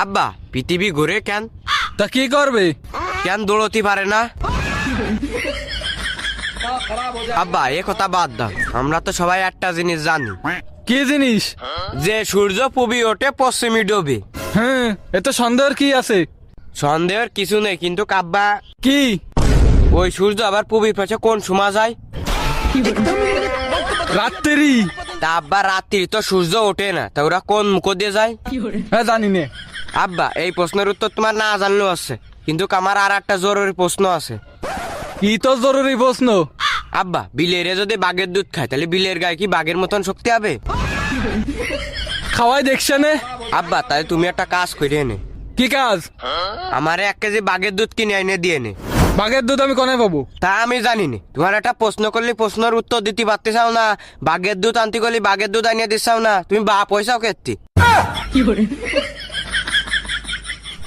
আব্বা পৃথিবী ঘুরে কেন? তা কি করবে? কেন দৌড়তে পারে না? আব্বা এ কথা বাদ দাও, আমরা তো সবাই একটা জিনিস জানি। কি জিনিস? যে সূর্য পূবে ওঠে পশ্চিমে ডোবে। হ্যাঁ, এত সন্দেহের কি আছে? সন্দেহের কিছু নেই, কিন্তু আব্বা কি? ওই সূর্য আবার পূবে পাশে কোন সময় যায়? রাত্রি। তা আব্বা রাত্রি তো সূর্য ওঠে না, তা ওরা কোন মুখ দিয়ে যায়? হ্যাঁ, জানি নে। আব্বা এই প্রশ্নের উত্তর তোমার না জানলেও আছে, কিন্তু আমার আর একটা জরুরি প্রশ্ন আছে। কি তো জরুরি প্রশ্ন? আব্বা বিলেরে যদি বাঘের দুধ খায় তাহলে বিলের গায়ে কি বাঘের মতন শক্তি হবে? খাওয়াই দেখছে নে। আব্বা তাহলে তুমি একটা কাজ করে এনে, কি কাজ? আমারে 1 কেজি বাঘের দুধ কিনে এনে দিয়ে নে। বাঘের দুধ আমি কোনে পাবো? তা আমি জানি না, তোমার একটা প্রশ্ন করলে প্রশ্নের উত্তর দিতে পারতে চাও না, বাঘের দুধ আনতে করলে বাঘের দুধ আনিয়ে দিচ্ছাও না, তুমি বা পয়সাও খেতে।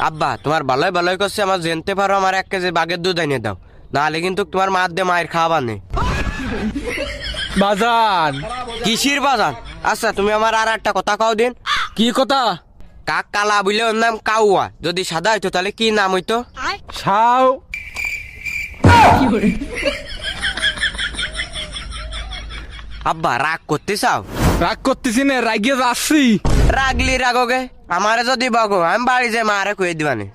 আব্বা তোমার ভালোই ভালোই করছে, আমার জানতে পারো আমার 1 কেজি বাঘের দুধ এনে দাও, নাহলে কিন্তু তোমার মার দিয়ে মায়ের খাওয়া নেই। বাজান। কিসির বাজান? আচ্ছা তুমি আমার আর একটা কথা কাও দিন। কি কথা? কাক কালা বলে ওর নাম কাউয়া, যদি সাদা হইতো তাহলে কি নাম হইতো? সাও। আব্বা রাগ করতে চাও? রাগ করতেছি না, রাগিয়ে যাচ্ছি। রাগলি রাগোগে, আমারে যদি বগো আমি বাড়ি যাই মারে কয়ে দিবানে।